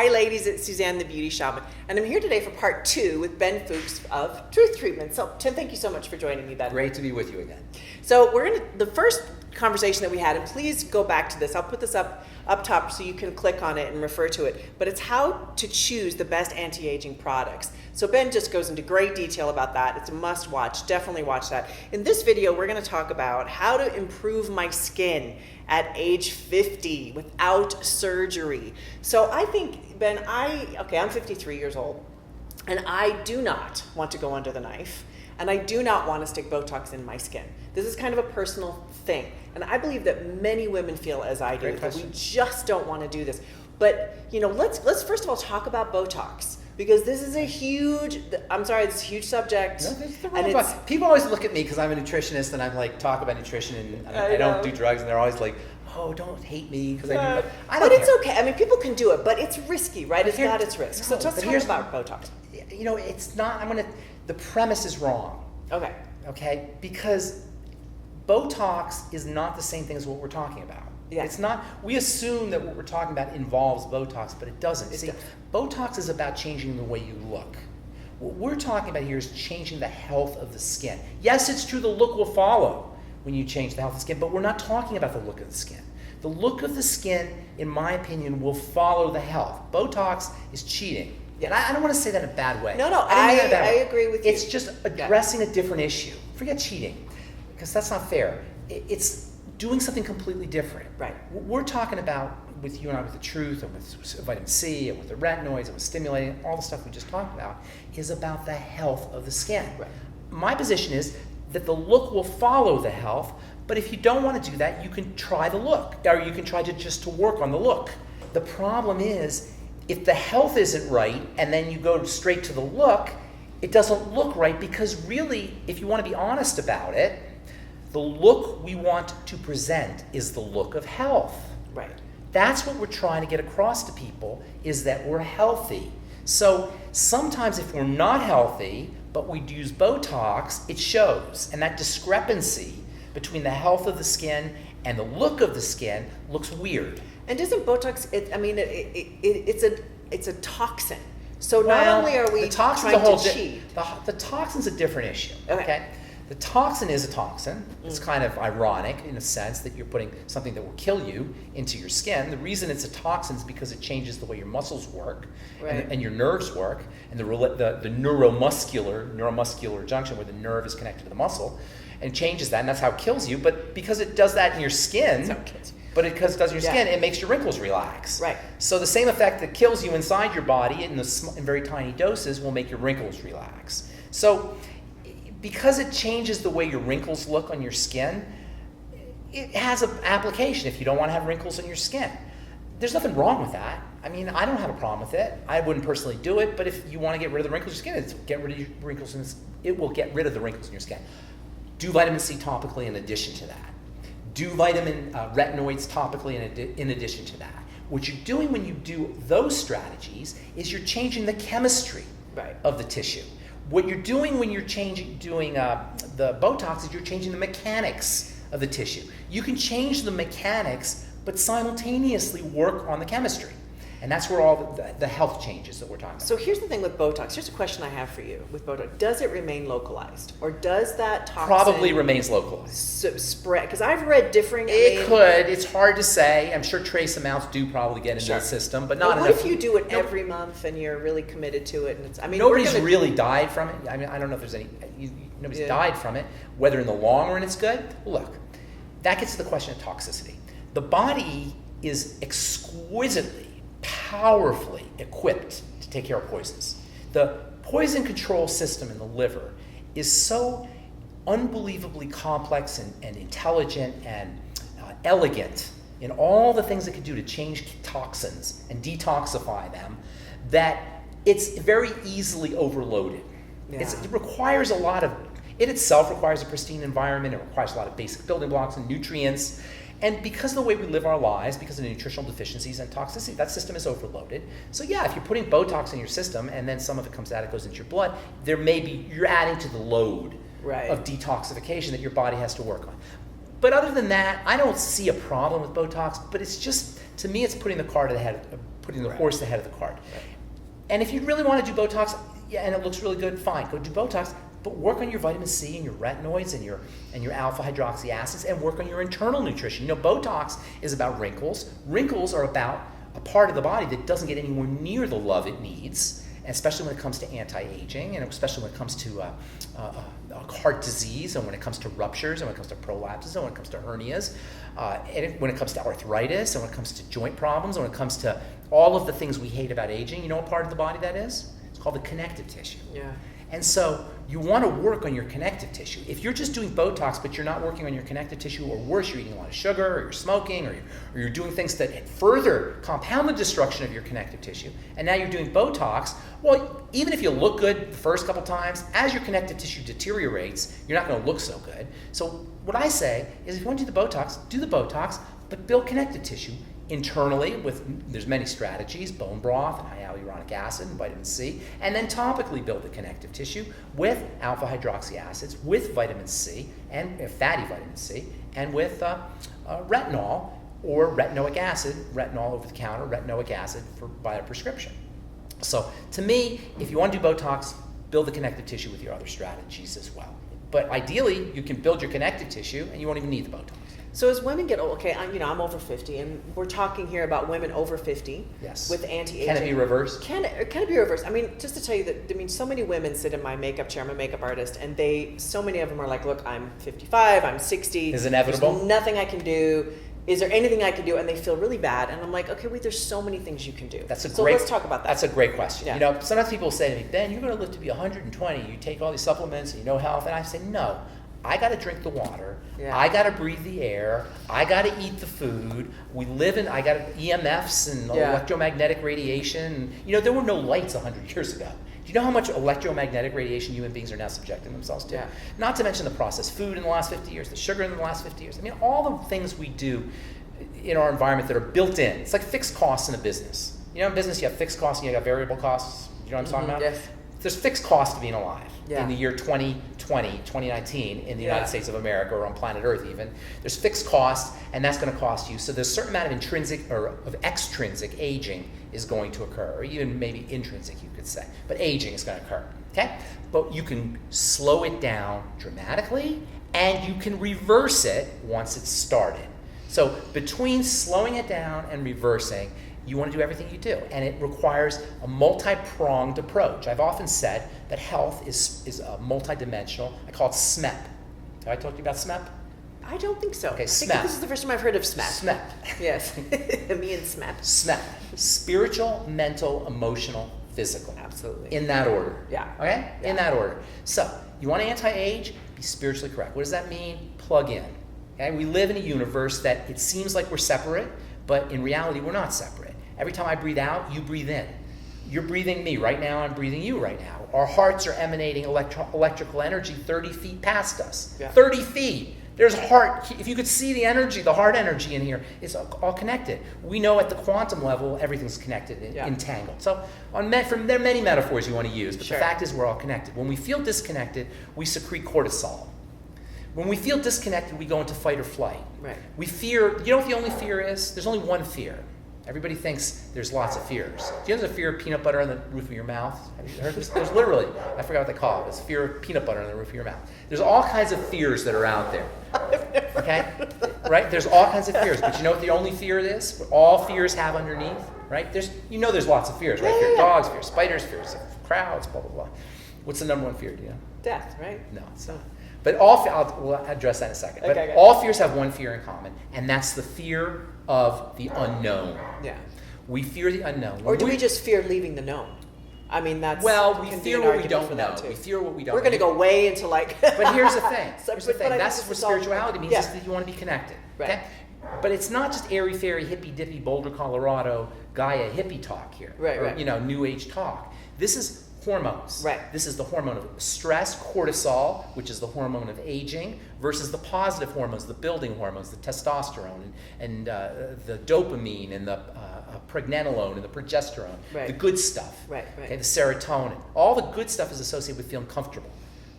Hi ladies, it's Suzanne the Beauty Shaman, and I'm here today for part 2 with Ben Fuchs of Truth Treatment. So Tim, thank you so much for joining me, Ben. Great to be with you again. So the first conversation that we had, and please go back to this, I'll put this up top so you can click on it and refer to it, but it's how to choose the best anti-aging products. So Ben just goes into great detail about that. It's a must watch, definitely watch that. In this video, we're gonna talk about how to improve my skin at age 50 without surgery. So I think, Ben, I'm 53 years old, and I do not want to go under the knife, and I do not want to stick Botox in my skin. This is kind of a personal thing, and I believe that many women feel as I do, that we just don't want to do this. But let's first of all talk about Botox, because this is a huge, this is a huge subject. No, people always look at me because I'm a nutritionist and I'm like, talk about nutrition and I don't do drugs, and they're always like, oh, don't hate me because I do. But it's okay. I mean, people can do it, but it's risky, right? It's not its risk. So let's talk about Botox. It's not, the premise is wrong. Okay? Because Botox is not the same thing as what we're talking about. Yeah. It's not, we assume that what we're talking about involves Botox, but it doesn't. See, Botox is about changing the way you look. What we're talking about here is changing the health of the skin. Yes, it's true the look will follow when you change the health of the skin, but we're not talking about the look of the skin. The look of the skin, in my opinion, will follow the health. Botox is cheating. And I don't want to say that in a bad way. No, I agree with you. It's just addressing a different issue. Forget cheating, because that's not fair. It's doing something completely different. Right. What we're talking about with you and I, with the truth, and with vitamin C, and with the retinoids, and with stimulating, all the stuff we just talked about, is about the health of the skin. Right. My position is that the look will follow the health, but if you don't want to do that, you can try the look, or you can try to work on the look. The problem is, if the health isn't right, and then you go straight to the look, it doesn't look right, because really, if you want to be honest about it, the look we want to present is the look of health. Right. That's what we're trying to get across to people, is that we're healthy. So sometimes if we're not healthy, but we use Botox, it shows. And that discrepancy between the health of the skin and the look of the skin looks weird. And isn't Botox, it's a toxin. So not only are we trying to cheat. The toxin's a different issue, okay? The toxin is a toxin. It's kind of ironic in a sense that you're putting something that will kill you into your skin. The reason it's a toxin is because it changes the way your muscles work, right, and your nerves work, and the neuromuscular junction where the nerve is connected to the muscle, and it changes that, and that's how it kills you. But because it does that in your skin, because it does in your skin, it makes your wrinkles relax. Right. So the same effect that kills you inside your body in very tiny doses will make your wrinkles relax. So because it changes the way your wrinkles look on your skin, it has an application if you don't want to have wrinkles on your skin. There's nothing wrong with that. I mean, I don't have a problem with it. I wouldn't personally do it, but if you want to get rid of the wrinkles in your skin, it will get rid of the wrinkles in your skin. Do vitamin C topically in addition to that. Do retinoids topically in addition to that. What you're doing when you do those strategies is you're changing the chemistry of the tissue. What you're doing when you're doing the Botox is you're changing the mechanics of the tissue. You can change the mechanics, but simultaneously work on the chemistry. And that's where all the health changes that we're talking about. So here's the thing with Botox. Here's a question I have for you with Botox. Does it remain localized? Or does that toxin probably remains localized? Spread? Because I've read differing. It could. It's hard to say. I'm sure trace amounts do probably get into the system, but not enough. What if you do it every month and you're really committed to it? And nobody's really died from it. I mean, I don't know if there's any. Nobody's died from it. Whether in the long run it's good. Look, that gets to the question of toxicity. The body is exquisitely, powerfully equipped to take care of poisons. The poison control system in the liver is so unbelievably complex and intelligent and elegant in all the things it can do to change toxins and detoxify them, that it's very easily overloaded. It requires a lot of, it itself requires a pristine environment, it requires a lot of basic building blocks and nutrients. And because of the way we live our lives, because of the nutritional deficiencies and toxicity, that system is overloaded. So yeah, if you're putting Botox in your system and then some of it comes out, it goes into your blood, you're adding to the load of detoxification that your body has to work on. But other than that, I don't see a problem with Botox, but it's just, to me, it's putting the cart ahead putting the horse ahead of the cart. Right. And if you really want to do Botox, and it looks really good, fine, go do Botox. But work on your vitamin C and your retinoids and your alpha hydroxy acids, and work on your internal nutrition. Botox is about wrinkles. Wrinkles are about a part of the body that doesn't get anywhere near the love it needs, especially when it comes to anti-aging, and especially when it comes to heart disease, and when it comes to ruptures, and when it comes to prolapses, and when it comes to hernias, and when it comes to arthritis, and when it comes to joint problems, and when it comes to all of the things we hate about aging. You know what part of the body that is? It's called the connective tissue. Yeah. And so you want to work on your connective tissue. If you're just doing Botox, but you're not working on your connective tissue, or worse, you're eating a lot of sugar, or you're smoking, or you're doing things that further compound the destruction of your connective tissue, and now you're doing Botox, well, even if you look good the first couple times, as your connective tissue deteriorates, you're not going to look so good. So what I say is, if you want to do the Botox, but build connective tissue internally there's many strategies, bone broth and hyaluronic acid and vitamin C, and then topically build the connective tissue with alpha hydroxy acids, with vitamin C and fatty vitamin C, and with retinol or retinoic acid, retinol over the counter, retinoic acid by a prescription. So to me, if you want to do Botox, build the connective tissue with your other strategies as well. But ideally, you can build your connective tissue and you won't even need the Botox. So as women get old, okay, I'm over 50, and we're talking here about women over 50 with anti-aging. Can it be reversed? Can it be reversed? I mean, just to tell you that, so many women sit in my makeup chair. I'm a makeup artist, and so many of them are like, look, I'm 55, I'm 60. Is it inevitable? There's nothing I can do. Is there anything I can do? And they feel really bad. And I'm like, okay, wait, there's so many things you can do. So let's talk about that. That's a great question. Yeah. Sometimes people say to me, Ben, you're going to live to be 120. You take all these supplements and you know health. And I say, no. I got to drink the water. Yeah. I got to breathe the air. I got to eat the food. I got EMFs and electromagnetic radiation. There were no lights 100 years ago. Do you know how much electromagnetic radiation human beings are now subjecting themselves to? Yeah. Not to mention the processed food in the last 50 years, the sugar in the last 50 years. I mean, all the things we do in our environment that are built in. It's like fixed costs in a business. In business, you have fixed costs and you have variable costs. You know what I'm talking about? Yes. There's fixed cost to being alive in the year 2019 in the United States of America, or on planet Earth even. There's fixed cost, and that's going to cost you. So there's a certain amount of intrinsic or of extrinsic aging is going to occur, or even maybe intrinsic, you could say. But aging is going to occur, okay? But you can slow it down dramatically, and you can reverse it once it's started. So between slowing it down and reversing, you want to do everything you do, and it requires a multi-pronged approach. I've often said that health is a multi-dimensional. I call it SMEP. Have I talked to you about SMEP? I don't think so. Okay, I think this is the first time I've heard of SMEP. SMEP. Yes. Me and SMEP. SMEP. Spiritual, mental, emotional, physical. Absolutely. In that order. Yeah. Okay? Yeah. In that order. So, you want to anti-age? Be spiritually correct. What does that mean? Plug in. Okay? We live in a universe that it seems like we're separate, but in reality, we're not separate. Every time I breathe out, you breathe in. You're breathing me. Right now, I'm breathing you right now. Our hearts are emanating electrical energy 30 feet past us. Yeah. 30 feet. There's heart. If you could see the energy, the heart energy in here, it's all connected. We know at the quantum level, everything's connected, entangled. So there are many metaphors you want to use, but the fact is we're all connected. When we feel disconnected, we secrete cortisol. When we feel disconnected, we go into fight or flight. Right. We fear. You know what the only fear is? There's only one fear. Everybody thinks there's lots of fears. Do you know there's a fear of peanut butter on the roof of your mouth? Have you heard this? There's literally, I forgot what they call it. It's fear of peanut butter on the roof of your mouth. There's all kinds of fears that are out there. Okay? Right? There's all kinds of fears. But you know what the only fear is? What all fears have underneath? Right? There's lots of fears, right? Fear of dogs, fear of spiders, fears of crowds, blah, blah, blah. What's the number one fear, do you know? Death, right? No, it's not. But we'll address that in a second. Okay, but all fears have one fear in common, and that's the fear of the unknown. Yeah. We fear the unknown. Or do we just fear leaving the known? I mean, that's... Well, we fear what we don't know. We fear what we don't know. We're going to go way into like... But here's the thing. That's what spirituality means, is that you want to be connected. Right. Okay? But it's not just airy-fairy, hippy-dippy, Boulder, Colorado, Gaia hippie talk here. Right. New Age talk. This is hormones. Right. This is the hormone of stress, cortisol, which is the hormone of aging, versus the positive hormones, the building hormones, the testosterone and the dopamine and the pregnenolone and the progesterone, the good stuff. Right. Okay, the serotonin. All the good stuff is associated with feeling comfortable,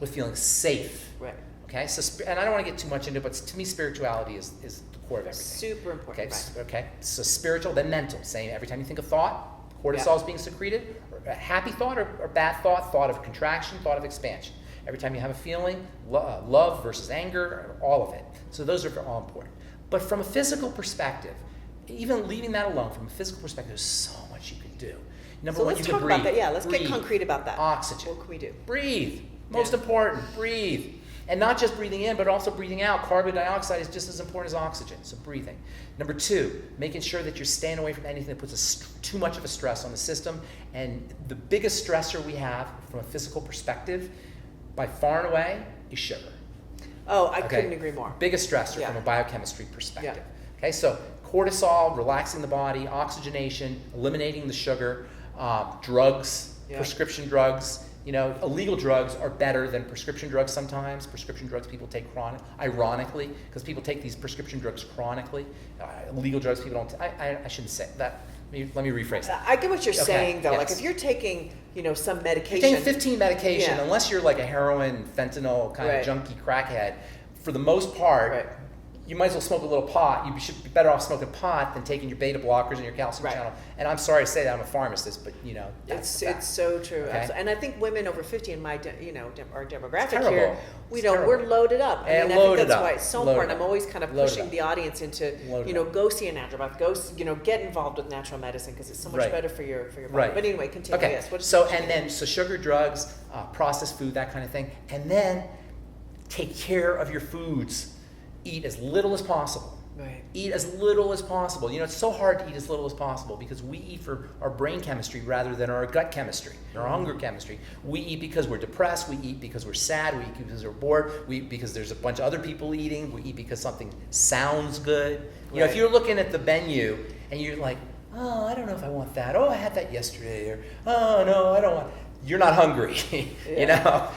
with feeling safe. Right. Okay, so and I don't want to get too much into it, but to me, spirituality is the core of everything. Super important. Okay, okay. So spiritual, then mental. Saying every time you think of thought, cortisol is being secreted. Or a happy thought or bad thought, thought of contraction, thought of expansion. Every time you have a feeling, love versus anger, all of it. So those are all important. But from a physical perspective, even leaving that alone, from a physical perspective, there's so much you can do. Number one, you can breathe. Let's talk about that. Yeah, let's breathe. get concrete about that. Oxygen. What can we do? Breathe. Most important, breathe. And not just breathing in, but also breathing out. Carbon dioxide is just as important as oxygen, so breathing. Number two, making sure that you're staying away from anything that puts too much of a stress on the system. And the biggest stressor we have from a physical perspective, by far and away, is sugar. Oh, I couldn't agree more. Biggest stressor from a biochemistry perspective. Yeah. Okay, so cortisol, relaxing the body, oxygenation, eliminating the sugar, drugs, prescription drugs. You know, illegal drugs are better than prescription drugs sometimes. Prescription drugs people take ironically, because people take these prescription drugs chronically. Illegal drugs people don't I shouldn't say that. Let me rephrase that. I get what you're saying, though. Yes. Like, if you're taking, some medication. You're taking 15 medication, unless you're like a heroin, fentanyl kind of junkie crackhead, for the most part, you might as well smoke a little pot. You should be better off smoking pot than taking your beta blockers and your calcium channel. And I'm sorry to say that, I'm a pharmacist, but that's it's so true. Okay? And I think women over 50 in my our demographic here, we're loaded up. I think that's why it's so important. I'm always kind of pushing the audience into go see a naturopath, go get involved with natural medicine, because it's so much better for your body. But anyway, continue. Okay. Yes. So sugar, drugs, processed food, that kind of thing, and then take care of your foods. Eat as little as possible. Right. Eat as little as possible. It's so hard to eat as little as possible because we eat for our brain chemistry rather than our gut chemistry, our hunger chemistry. We eat because we're depressed. We eat because we're sad. We eat because we're bored. We eat because there's a bunch of other people eating. We eat because something sounds good. If you're looking at the menu and you're like, oh, I don't know if I want that. Oh, I had that yesterday. Or, oh, no, I don't want. You're not hungry.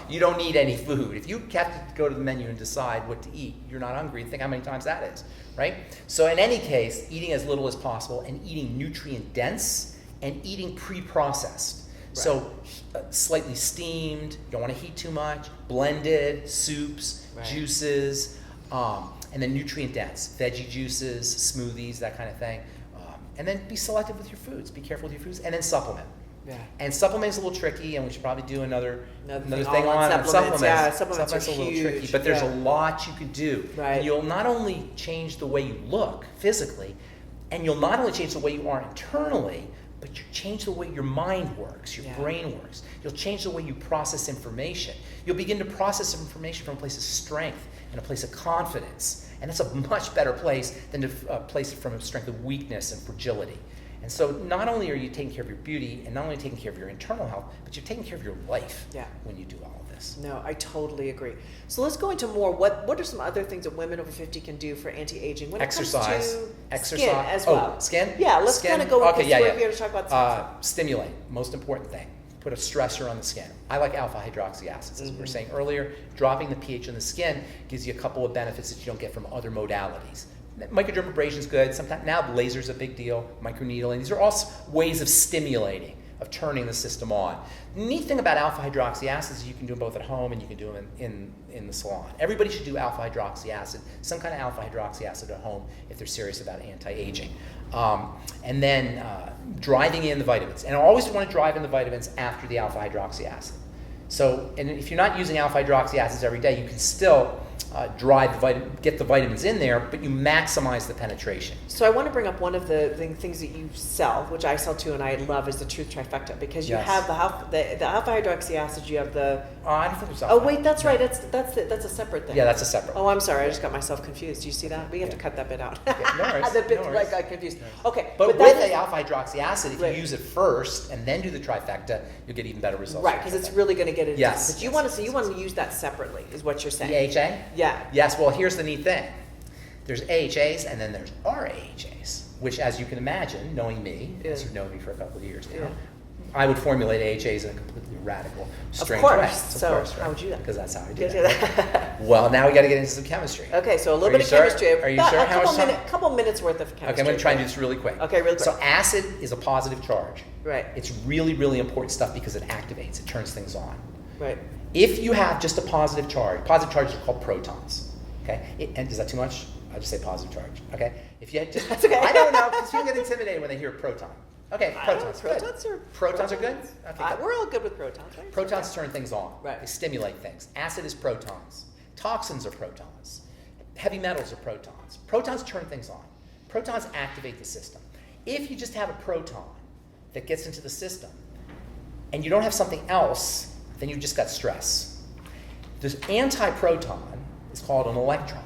You don't need any food. If you have to go to the menu and decide what to eat, you're not hungry. Think how many times that is, right? So in any case, eating as little as possible and eating nutrient dense and eating pre-processed. Right. So slightly steamed, you don't want to heat too much, blended, soups, juices, and then nutrient dense, veggie juices, smoothies, that kind of thing. And then be selective with your foods. Be careful with your foods. And then supplement. Yeah. And supplement's a little tricky, and we should probably do another thing on supplements. Yeah, supplements are a little huge. Tricky, but there's a lot you could do. Right. And you'll not only change the way you look physically, and you'll not only change the way you are internally, but you change the way your mind works, your brain works. You'll change the way you process information. You'll begin to process information from a place of strength and a place of confidence. And that's a much better place than to place it from a strength of weakness and fragility. And so not only are you taking care of your beauty and not only taking care of your internal health, but you're taking care of your life when you do all of this. No, I totally agree. So let's go into more. What are some other things that women over 50 can do for anti-aging when Exercise. it comes to skin as well? Oh, skin? Yeah, let's kind of go with this. We're here to talk about skin. Stimulate, most important thing. Put a stressor on the skin. I like alpha hydroxy acids. As we were saying earlier, dropping the pH in the skin gives you a couple of benefits that you don't get from other modalities. Microdermabrasion is good. Sometimes now lasers a big deal. Microneedling. These are all ways of stimulating, of turning the system on. The neat thing about alpha hydroxy acids is you can do them both at home and you can do them in the salon. Everybody should do alpha hydroxy acid, some kind of alpha hydroxy acid at home if they're serious about anti-aging. And then driving in the vitamins. And I always want to drive in the vitamins after the alpha hydroxy acid. So, and if you're not using alpha hydroxy acids every day, you can still get the vitamins in there, but you maximize the penetration. So I want to bring up one of the things that you sell, which I sell too, and I love, is the Truth Trifecta, because you have the alpha hydroxy acid, you have the. I don't think it's alpha. Oh wait, that's right. That's a separate thing. Yeah, that's a separate. Oh, I'm sorry. I just got myself confused. Do you see that? We have to cut that bit out. No worries. The bit I got confused. Okay, but with the alpha hydroxy acid, if you use it first and then do the trifecta, you'll get even better results. Right, because it's really going to get it. Yes. But you want to use that separately, is what you're saying. The AHA? Yeah. Yes. Well, here's the neat thing. There's AHAs and then there's RAHAs, which, as you can imagine, knowing me, as you've known me for a couple of years now, I would formulate AHAs in a completely radical, strange way. Of course, right? How would you do that? Because that's how I do that. Well, now we got to get into some chemistry. Okay, so a little bit of chemistry. Are you sure? A couple minutes worth of chemistry. Okay, I'm going to try and do this really quick. Okay, really quick. So acid is a positive charge. Right. It's really, really important stuff because it activates. It turns things on. Right. If you have just a positive charges are called protons. Okay, and is that too much? I'll just say positive charge. Okay, if you had just, That's okay. I don't know, because people get intimidated when they hear proton. Okay, protons. Protons are good. Okay, We're all good with protons, right? protons turn things on. Right. They stimulate things. Acid is protons. Toxins are protons. Heavy metals are protons. Protons turn things on. Protons activate the system. If you just have a proton that gets into the system and you don't have something else, then you've just got stress. This anti-proton is called an electron.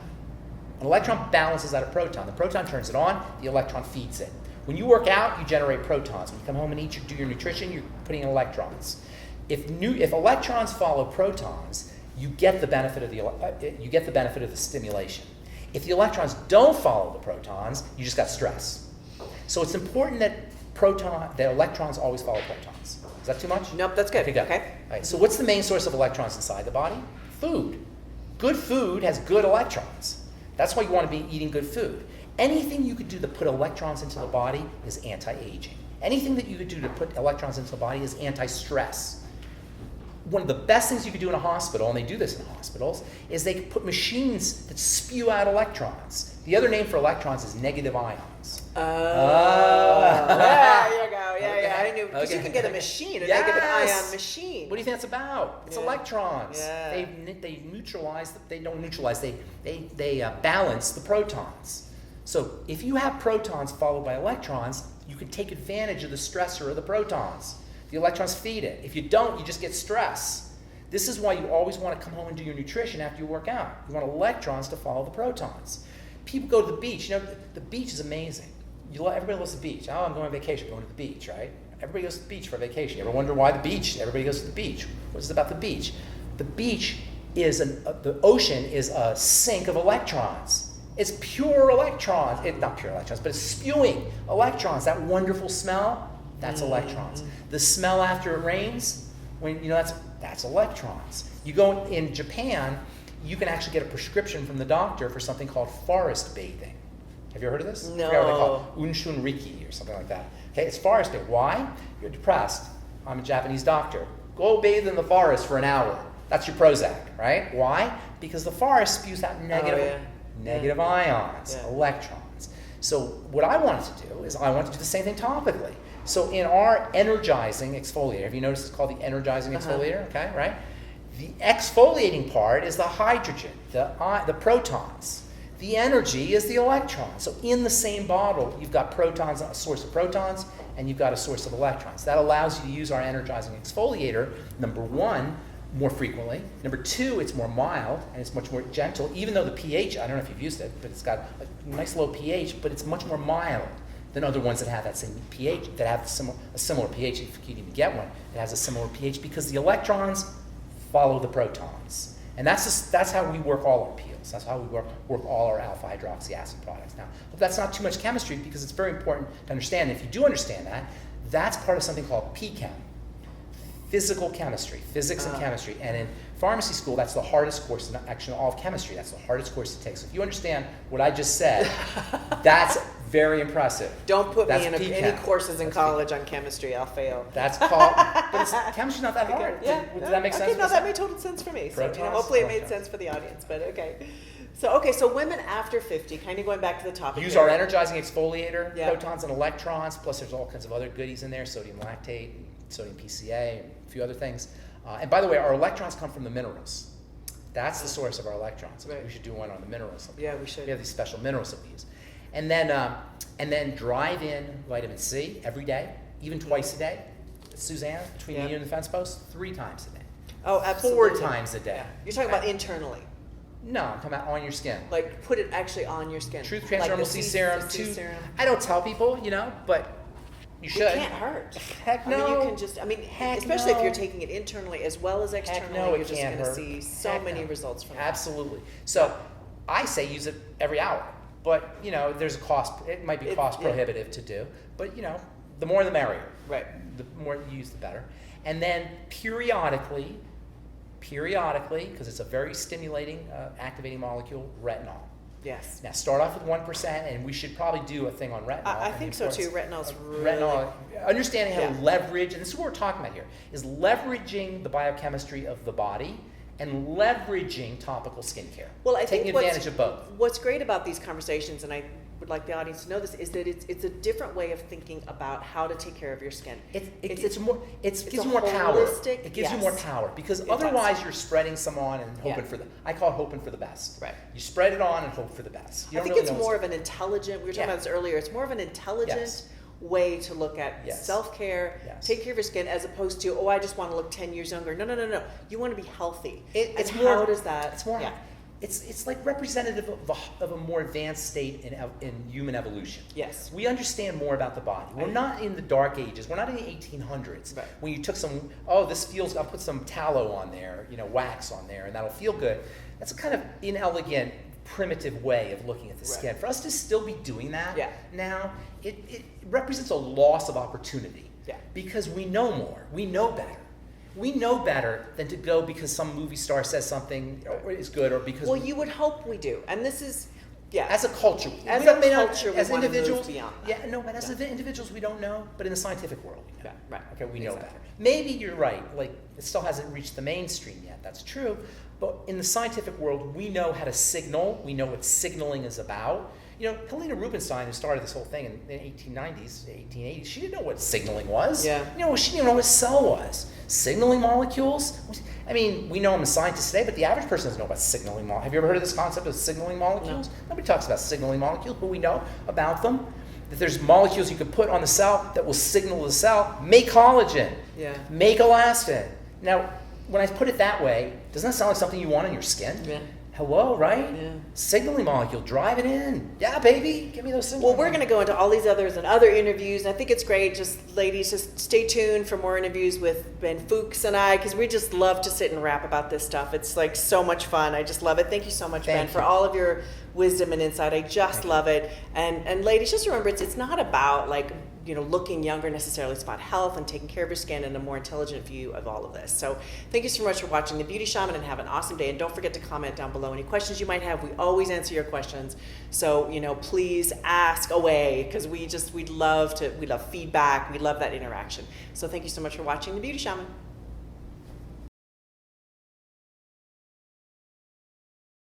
An electron balances out a proton. The proton turns it on, the electron feeds it. When you work out, you generate protons. When you come home and do your nutrition, you're putting in electrons. If electrons follow protons, you get the benefit of the stimulation. If the electrons don't follow the protons, you just got stress. So it's important that electrons always follow protons. Is that too much? Nope, that's good. Okay, good. Okay. All right, so what's the main source of electrons inside the body? Food. Good food has good electrons. That's why you want to be eating good food. Anything you could do to put electrons into the body is anti-aging. Anything that you could do to put electrons into the body is anti-stress. One of the best things you could do in a hospital, and they do this in hospitals, is they could put machines that spew out electrons. The other name for electrons is negative ions. There you go. Yeah, I knew. Because you can get a machine, a negative ion machine. What do you think that's about? It's electrons. Yeah. They neutralize. They don't neutralize. They balance the protons. So if you have protons followed by electrons, you can take advantage of the stressor of the protons. The electrons feed it. If you don't, you just get stress. This is why you always want to come home and do your nutrition after you work out. You want electrons to follow the protons. People go to the beach. You know, the beach is amazing. Everybody loves the beach. Oh, I'm going on vacation. Going to the beach, right? Everybody goes to the beach for vacation. You ever wonder why the beach? Everybody goes to the beach. What is it about the beach? The beach is the ocean is a sink of electrons. It's pure electrons. Not pure electrons, but it's spewing electrons. That wonderful smell, that's electrons. The smell after it rains, that's electrons. You go in Japan, you can actually get a prescription from the doctor for something called forest bathing. Have you heard of this? No. I forgot what they call it. Unshunriki or something like that. Okay, it's forest bathing. Why? You're depressed. I'm a Japanese doctor. Go bathe in the forest for an hour. That's your Prozac, right? Why? Because the forest spews out negative ions, electrons. So what I wanted to do is I want to do the same thing topically. So in our energizing exfoliator, have you noticed it's called the energizing exfoliator? Okay, right? The exfoliating part is the hydrogen, the protons. The energy is the electrons. So in the same bottle, you've got protons, a source of protons, and you've got a source of electrons. That allows you to use our energizing exfoliator, number one, more frequently. Number two, it's more mild and it's much more gentle, even though the pH, I don't know if you've used it, but it's got a nice low pH, but it's much more mild than other ones that have that same pH, that have a similar pH, if you can even get one that has a similar pH, because the electrons follow the protons. And that's how we work all our peels. That's how we work all our alpha hydroxy acid products. Now, but that's not too much chemistry because it's very important to understand. And if you do understand that, that's part of something called PChem. Physical chemistry, physics and chemistry. And in pharmacy school, that's the hardest course, actually all of chemistry, that's the hardest course to take. So if you understand what I just said, that's very impressive. Don't put me in any courses in college on chemistry, I'll fail. That's called, but chemistry's not that hard. Yeah. Does that make sense? Okay, no, that made total sense for me. So hopefully it made sense for the audience, but okay. So women after 50, kind of going back to the topic. Use our energizing exfoliator, protons and electrons, plus there's all kinds of other goodies in there, sodium lactate, sodium PCA, and a few other things. And by the way, our electrons come from the minerals. That's the source of our electrons. Right. We should do one on the minerals. Yeah, we should. We have these special minerals that we use. And then drive in vitamin C every day, even twice a day. Suzanne, between you and the fence post, 3 times a day. Oh, absolutely. 4 times a day. Yeah. You're talking about internally. No, I'm talking about on your skin. Like put it actually on your skin. Truth Transdermal C serum. Serum. I don't tell people, but you should. It can't hurt. Heck no. I mean, you can just, especially if you're taking it internally as well as externally, you're just going to see so many results from that. Absolutely. So I say use it every hour. But, there's a cost. It might be cost prohibitive to do. But, the more the merrier. Right. The more you use, the better. And then periodically, because it's a very stimulating, activating molecule, retinol. Yes. Now start off with 1%, and we should probably do a thing on retinol. I think so too. Retinol's really... Retinol, understanding how to leverage, and this is what we're talking about here, is leveraging the biochemistry of the body and leveraging topical skincare. Well, I think taking advantage of both. What's great about these conversations, and I would like the audience to know this, is that it's a different way of thinking about how to take care of your skin. It gives you more power. It gives you more power, because otherwise you're spreading some on and hoping for I call it hoping for the best. Right. You spread it on and hope for the best. I think it's more of an intelligent, we were talking about this earlier, it's more of an intelligent way to look at self-care, take care of your skin, as opposed to, I just want to look 10 years younger. No. You want to be healthy. It's like representative of a more advanced state in human evolution. Yes. We understand more about the body. We're not in the dark ages. We're not in the 1800s. Right. When you took this feels, I'll put some tallow on there, wax on there, and that'll feel good. That's a kind of inelegant, primitive way of looking at the skin. For us to still be doing that now, it represents a loss of opportunity. Yeah. Because we know more. We know better. We know better than to go because some movie star says something is good, or because... Well, you would hope we do. And this is... Yeah. As a culture. As individuals, beyond that. But as individuals, we don't know. But in the scientific world, we know. Right. Okay, we know better. Maybe you're right. Like, it still hasn't reached the mainstream yet. That's true. But in the scientific world, we know how to signal. We know what signaling is about. Helena Rubinstein, who started this whole thing in the 1890s, 1880s, she didn't know what signaling was. Yeah. She didn't know what a cell was. Signaling molecules? I mean, we know them as scientists today, but the average person doesn't know about signaling molecules. Have you ever heard of this concept of signaling molecules? No. Nobody talks about signaling molecules, but we know about them. That there's molecules you can put on the cell that will signal the cell, make collagen, make elastin. Now, when I put it that way, doesn't that sound like something you want on your skin? Yeah. Hello, right? Yeah. Signaling molecule, drive it in. Yeah, baby, give me those signals. Well, we're going to go into all these others and other interviews. And I think it's great. Ladies, just stay tuned for more interviews with Ben Fuchs and I, because we just love to sit and rap about this stuff. It's like so much fun. I just love it. Thank you so much, Ben, for all of your wisdom and insight. I just love it. And ladies, just remember, it's not about looking younger necessarily. It's about health and taking care of your skin and a more intelligent view of all of this. So thank you so much for watching The Beauty Shaman, and have an awesome day. And don't forget to comment down below any questions you might have. We always answer your questions. So, please ask away, because we love feedback. We love that interaction. So thank you so much for watching The Beauty Shaman.